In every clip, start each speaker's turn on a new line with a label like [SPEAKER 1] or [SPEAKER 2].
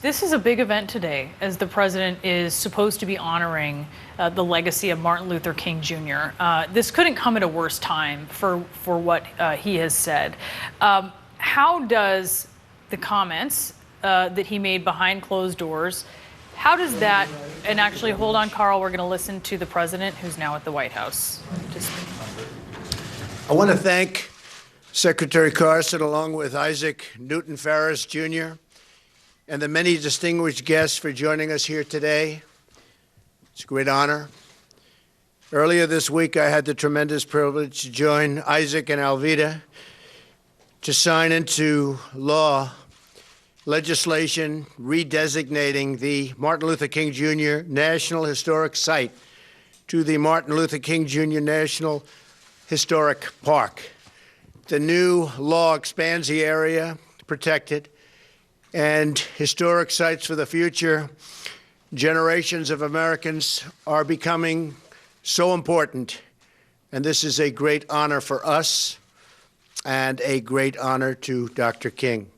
[SPEAKER 1] This is a big event today, as the president is supposed to be honoring the legacy of Martin Luther King Jr. This couldn't come at a worse time for what he has said. How does the comments that he made behind closed doors, how does that, and actually, hold on, Carl, we're going to listen to the president, who's now at the White House.
[SPEAKER 2] I want to thank Secretary Carson, along with Isaac Newton Ferris Jr., and the many distinguished guests for joining us here today. It's a great honor. Earlier this week, I had the tremendous privilege to join Isaac and Alveda to sign into law legislation redesignating the Martin Luther King Jr. National Historic Site to the Martin Luther King Jr. National Historic Park. The new law expands the area protected and historic sites for the future. Generations of Americans are becoming so important, and this is a great honor for us and a great honor to Dr. King.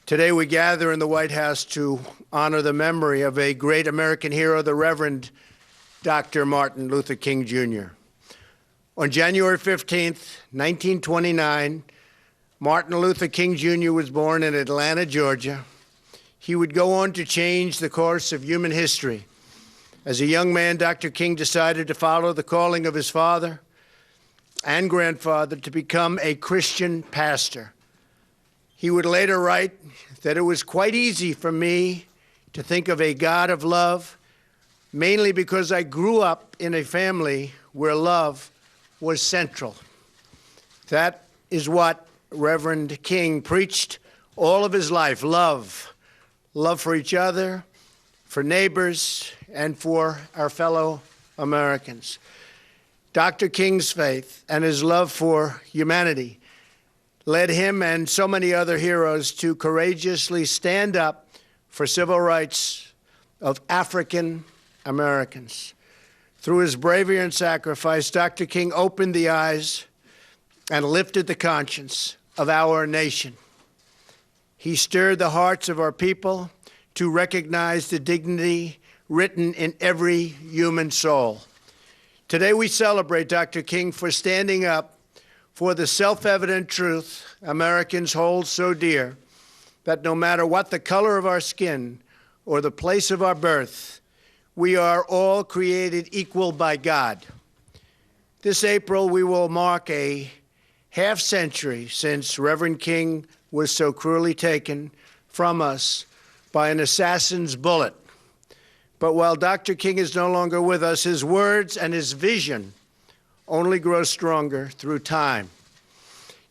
[SPEAKER 2] Today we gather in the White House to honor the memory of a great American hero, the Reverend Dr. Martin Luther King Jr. On January 15th, 1929, Martin Luther King Jr. was born in Atlanta, Georgia. He would go on to change the course of human history. As a young man, Dr. King decided to follow the calling of his father and grandfather to become a Christian pastor. He would later write that it was quite easy for me to think of a God of love, mainly because I grew up in a family where love was central. That is what Reverend King preached all of his life: love. Love for each other, for neighbors, and for our fellow Americans. Dr. King's faith and his love for humanity led him and so many other heroes to courageously stand up for civil rights of African Americans. Through his bravery and sacrifice, Dr. King opened the eyes and lifted the conscience of our nation. He stirred the hearts of our people to recognize the dignity written in every human soul. Today we celebrate Dr. King for standing up for the self-evident truth Americans hold so dear, that no matter what the color of our skin or the place of our birth, we are all created equal by God. This April, we will mark a half century since Reverend King was so cruelly taken from us by an assassin's bullet. But while Dr. King is no longer with us, his words and his vision only grow stronger through time.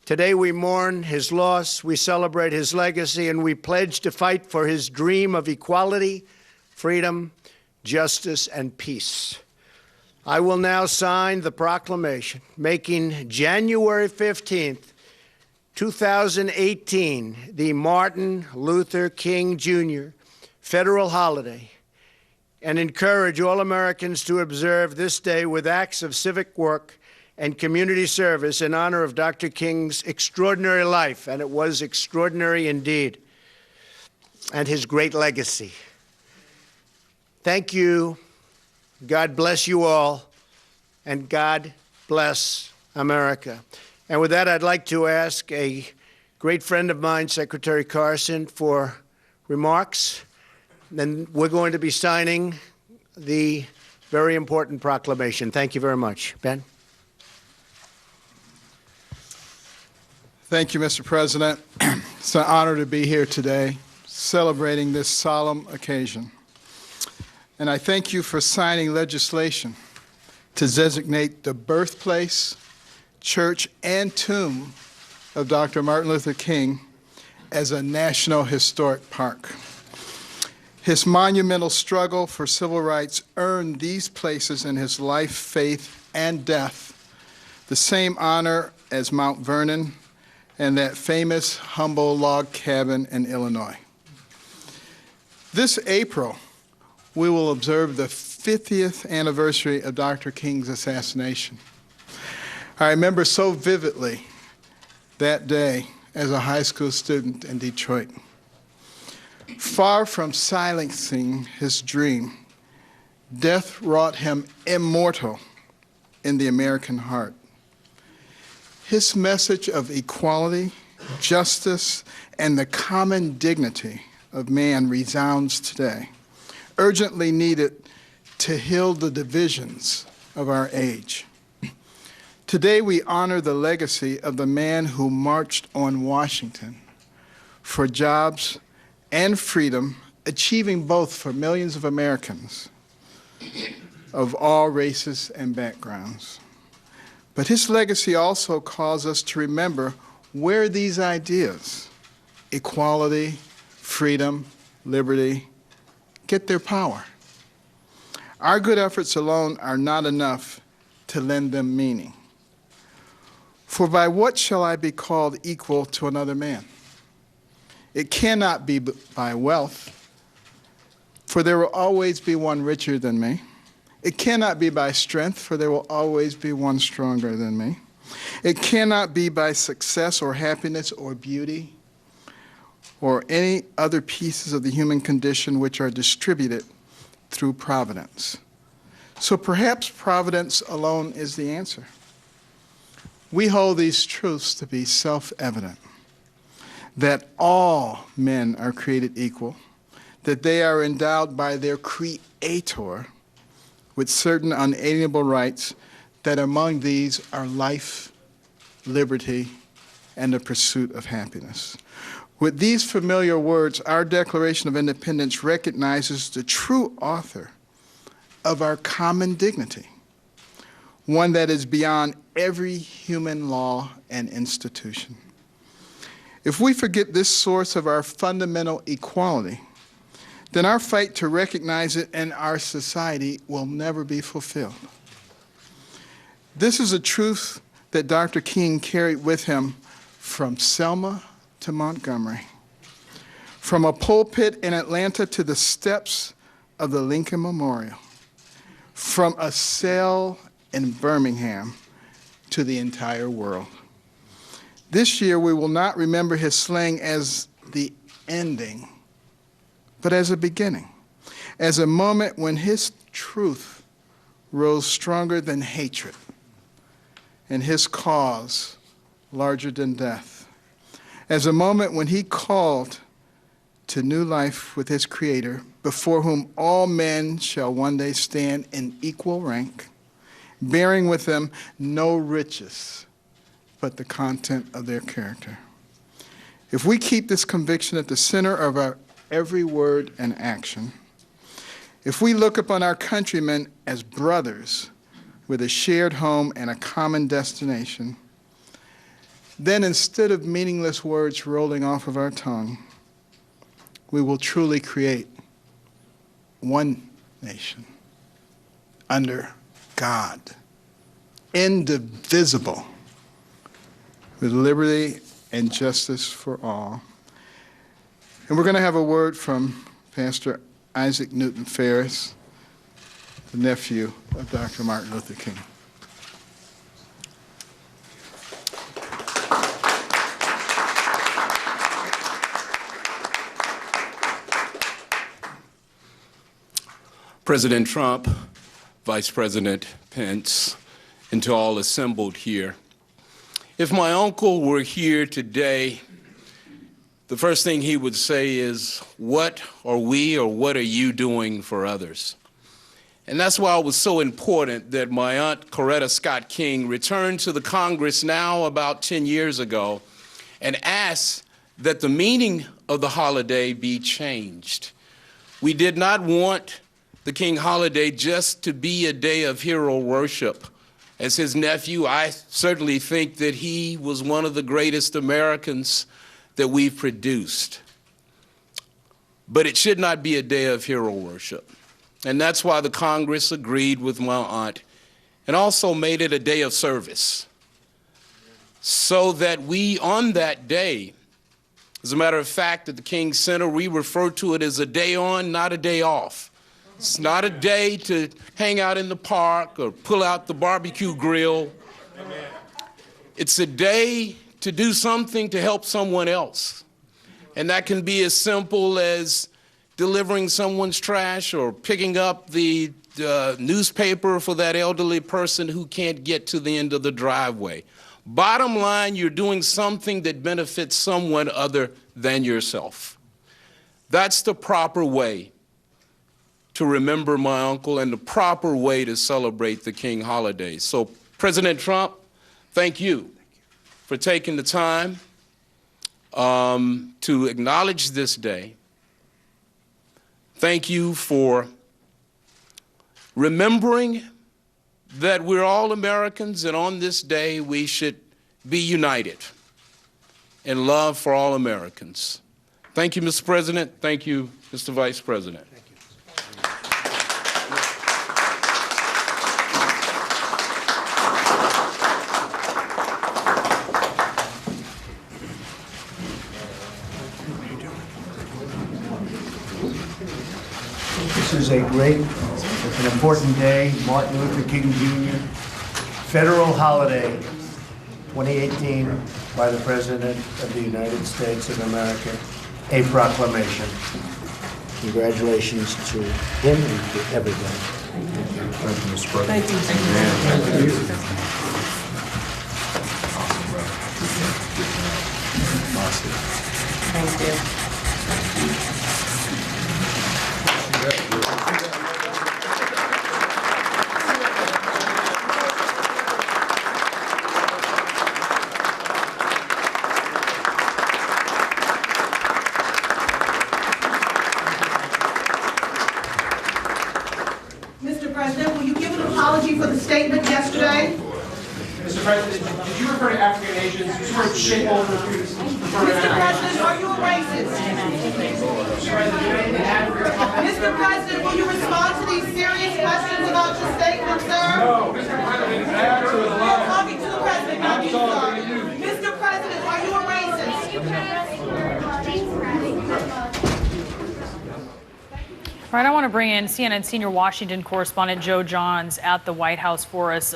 [SPEAKER 2] Today we mourn his loss, we celebrate his legacy, and we pledge to fight for his dream of equality, freedom, justice, and peace. I will now sign the proclamation making January 15th, 2018, the Martin Luther King Jr. federal holiday, and encourage all Americans to observe this day with acts of civic work and community service in honor of Dr. King's extraordinary life, and it was extraordinary indeed, and his great legacy. Thank you. God bless you all, and God bless America. And with that, I'd like to ask a great friend of mine, Secretary Carson, for remarks. Then we're going to be signing the very important proclamation. Thank you very much. Ben?
[SPEAKER 3] Thank you, Mr. President. It's an honor to be here today, celebrating this solemn occasion. And I thank you for signing legislation to designate the birthplace, church, and tomb of Dr. Martin Luther King as a National Historic Park. His monumental struggle for civil rights earned these places in his life, faith, and death the same honor as Mount Vernon and that famous humble log cabin in Illinois. This April, we will observe the 50th anniversary of Dr. King's assassination. I remember so vividly that day as a high school student in Detroit. Far from silencing his dream, death wrought him immortal in the American heart. His message of equality, justice, and the common dignity of man resounds today, urgently needed to heal the divisions of our age. Today we honor the legacy of the man who marched on Washington for jobs and freedom, achieving both for millions of Americans of all races and backgrounds. But his legacy also calls us to remember where these ideas, equality, freedom, liberty, get their power. Our good efforts alone are not enough to lend them meaning. For by what shall I be called equal to another man? It cannot be by wealth, for there will always be one richer than me. It cannot be by strength, for there will always be one stronger than me. It cannot be by success or happiness or beauty or any other pieces of the human condition which are distributed through providence. So perhaps providence alone is the answer. We hold these truths to be self-evident, that all men are created equal, that they are endowed by their Creator with certain unalienable rights, that among these are life, liberty, and the pursuit of happiness. With these familiar words, our Declaration of Independence recognizes the true author of our common dignity, one that is beyond every human law and institution. If we forget this source of our fundamental equality, then our fight to recognize it in our society will never be fulfilled. This is a truth that Dr. King carried with him from Selma to Montgomery, from a pulpit in Atlanta to the steps of the Lincoln Memorial, from a cell in Birmingham to the entire world. This year, we will not remember his slaying as the ending, but as a beginning, as a moment when his truth rose stronger than hatred and his cause larger than death, as a moment when he called to new life with his Creator, before whom all men shall one day stand in equal rank, bearing with them no riches but the content of their character. If we keep this conviction at the center of our every word and action, if we look upon our countrymen as brothers with a shared home and a common destination, then instead of meaningless words rolling off of our tongue, we will truly create one nation under God, indivisible, with liberty and justice for all. And we're going to have a word from Pastor Isaac Newton Ferris, the nephew of Dr. Martin Luther King.
[SPEAKER 4] President Trump, Vice President Pence, and to all assembled here. If my uncle were here today, the first thing he would say is, what are we or what are you doing for others? And that's why it was so important that my aunt Coretta Scott King returned to the Congress now about 10 years ago and asked that the meaning of the holiday be changed. We did not want the King holiday just to be a day of hero worship. As his nephew, I certainly think that he was one of the greatest Americans that we've produced. But it should not be a day of hero worship. And that's why the Congress agreed with my aunt and also made it a day of service. So that we, on that day, as a matter of fact, at the King Center, we refer to it as a day on, not a day off. It's not a day to hang out in the park or pull out the barbecue grill. Amen. It's a day to do something to help someone else. And that can be as simple as delivering someone's trash or picking up the newspaper for that elderly person who can't get to the end of the driveway. Bottom line, you're doing something that benefits someone other than yourself. That's the proper way to remember my uncle and the proper way to celebrate the King holiday. So, President Trump, thank you for taking the time to acknowledge this day. Thank you for remembering that we're all Americans, and on this day we should be united in love for all Americans. Thank you, Mr. President. Thank you, Mr. Vice President.
[SPEAKER 2] Thank you. This is a great, it's an important day, Martin Luther King Jr. federal holiday, 2018, by the President of the United States of America, a proclamation. Congratulations to him and to everybody. Thank you, Mr. President. Thank you.
[SPEAKER 5] Thank you.
[SPEAKER 6] Mr. President, will you give an apology for the statement yesterday?
[SPEAKER 7] Mr. President, did you refer to African Asians? You sort of shitholes
[SPEAKER 6] Mr. President, are you a racist? Mr. President, will you respond to these serious questions about your statement, sir?
[SPEAKER 7] No, Mr. President,
[SPEAKER 6] I'm talking to the President, not you, sir. Mr. President, are you a racist?
[SPEAKER 1] All right, I want to bring in CNN senior Washington correspondent Joe Johns at the White House for us.